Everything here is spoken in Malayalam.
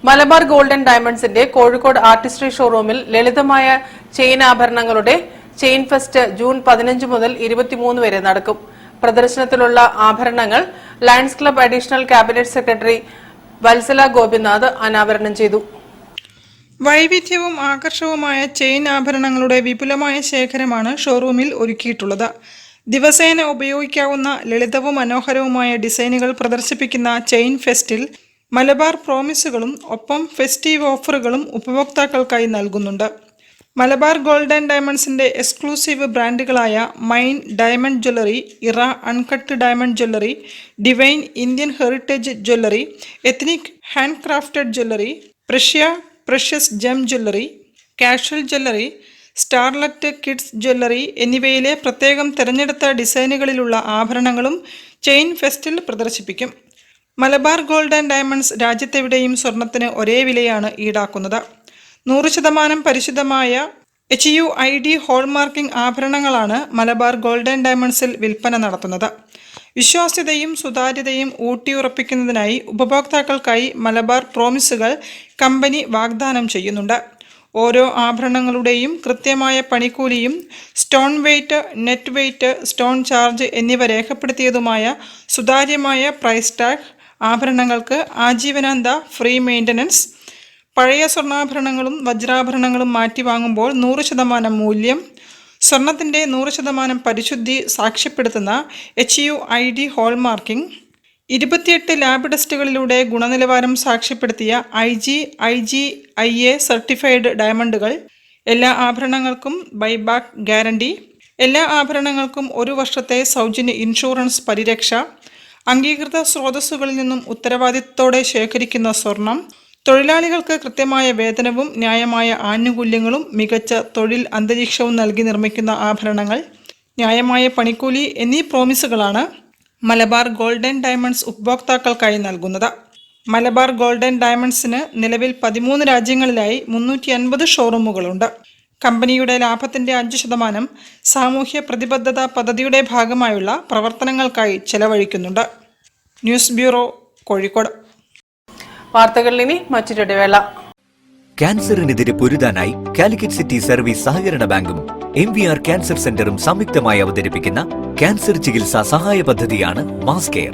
മലബാർ ഗോൾഡൻ ഡയമണ്ട്സിന്റെ കോഴിക്കോട് ആർട്ടിസ്ട്രി ഷോറൂമിൽ ലളിതമായ ചെയിൻ ആഭരണങ്ങളുടെ ചെയിൻ ഫെസ്റ്റ് ജൂൺ 15 മുതൽ 23 വരെ നടക്കും. പ്രദർശനത്തിലുള്ള ആഭരണങ്ങൾ Lions Club additional cabinet secretary Vatsala Gopinath അനാവരണം ചെയ്തു. വൈവിധ്യവും ആകർഷകവുമായ ചെയിൻ ആഭരണങ്ങളുടെ വിപുലമായ ശേഖരമാണ് ഷോറൂമിൽ ഒരുക്കിയിട്ടുള്ളത്. ദിവസേന ഉപയോഗിക്കാവുന്ന ലളിതവും മനോഹരവുമായ ഡിസൈനുകൾ പ്രദർശിപ്പിക്കുന്ന ചെയിൻ ഫെസ്റ്റിൽ മലബാർ പ്രോമിസുകളും ഒപ്പം ഫെസ്റ്റീവ് ഓഫറുകളും ഉപഭോക്താക്കൾക്കായി നൽകുന്നുണ്ട്. മലബാർ ഗോൾഡൻ ഡയമണ്ട്സിന്റെ എക്സ്ക്ലൂസീവ് ബ്രാൻഡുകളായ Mine diamond jewellery, Era uncut diamond jewellery, Divine Indian heritage jewellery, ethnic hand crafted jewellery, precious gem jewellery, casual jewellery, Starlette kids jewellery എന്നിവയിലെ പ്രത്യേകം തിരഞ്ഞെടുത്ത ഡിസൈനുകളിലുള്ള ആഭരണങ്ങളും ചെയിൻ ഫെസ്റ്റിൽ പ്രദർശിപ്പിക്കും. മലബാർ ഗോൾഡൻ ഡയമണ്ട്സ് രാജ്യത്തെവിടെയും സ്വർണത്തിന് ഒരേ വിലയാണ് ഈടാക്കുന്നത്. 100% പരിശുദ്ധമായ HUID ഹോൾമാർക്കിംഗ് ആഭരണങ്ങളാണ് മലബാർ ഗോൾഡൻ ഡയമണ്ട്സിൽ വിൽപ്പന നടത്തുന്നത്. വിശ്വാസ്യതയും സുതാര്യതയും ഊട്ടിയുറപ്പിക്കുന്നതിനായി ഉപഭോക്താക്കൾക്കായി മലബാർ പ്രോമിസുകൾ കമ്പനി വാഗ്ദാനം ചെയ്യുന്നുണ്ട്. ഓരോ ആഭരണങ്ങളുടെയും കൃത്യമായ പണിക്കൂലിയും stone weight, net weight, stone charge എന്നിവ രേഖപ്പെടുത്തിയതുമായ സുതാര്യമായ പ്രൈസ് ടാഗ്, ആഭരണങ്ങൾക്ക് ആജീവനാന്ത ഫ്രീ മെയിൻ്റനൻസ്, പഴയ സ്വർണ്ണാഭരണങ്ങളും വജ്രാഭരണങ്ങളും മാറ്റി വാങ്ങുമ്പോൾ 100% മൂല്യം, സ്വർണത്തിൻ്റെ 100% പരിശുദ്ധി സാക്ഷ്യപ്പെടുത്തുന്ന HUID ഹോൾമാർക്കിംഗ്, 28 ലാബ് ടെസ്റ്റുകളിലൂടെ ഗുണനിലവാരം സാക്ഷ്യപ്പെടുത്തിയ IGIA സർട്ടിഫൈഡ് ഡയമണ്ടുകൾ, എല്ലാ ആഭരണങ്ങൾക്കും ബൈബാക്ക് ഗ്യാരണ്ടി, എല്ലാ ആഭരണങ്ങൾക്കും 1 വർഷത്തെ സൗജന്യ ഇൻഷുറൻസ് പരിരക്ഷ, അംഗീകൃത സ്രോതസ്സുകളിൽ നിന്നും ഉത്തരവാദിത്തത്തോടെ ശേഖരിക്കുന്ന സ്വർണം, തൊഴിലാളികൾക്ക് കൃത്യമായ വേതനവും ന്യായമായ ആനുകൂല്യങ്ങളും മികച്ച തൊഴിൽ അന്തരീക്ഷവും നൽകി നിർമ്മിക്കുന്ന ആഭരണങ്ങൾ, ന്യായമായ പണിക്കൂലി എന്നീ പ്രോമിസുകളാണ് മലബാർ ഗോൾഡൻ ഡയമണ്ട്സ് ഉപഭോക്താക്കൾക്കായി നൽകുന്നത്. മലബാർ ഗോൾഡൻ ഡയമണ്ട്സിന് നിലവിൽ 13 രാജ്യങ്ങളിലായി 350 ഷോറൂമുകളുണ്ട്. കമ്പനിയുടെ ലാഭത്തിന്റെ 5% സാമൂഹ്യ പ്രതിബദ്ധത പദ്ധതിയുടെ ഭാഗമായുള്ള പ്രവർത്തനങ്ങൾക്കായി ചെലവഴിക്കുന്നുണ്ട്. News bureau, Kozhikode. വാർത്തകളിൽ ഇനി മറ്റൊരു ഇടവേള. ക്യാൻസറിനെതിരെ പൊരുതാനായി കാലിക്കറ്റ് സിറ്റി സർവീസ് സഹകരണ ബാങ്കും MVR ക്യാൻസർ സെന്ററും സംയുക്തമായി അവതരിപ്പിക്കുന്ന ക്യാൻസർ ചികിത്സാ സഹായ പദ്ധതിയാണ് മാസ് കെയർ.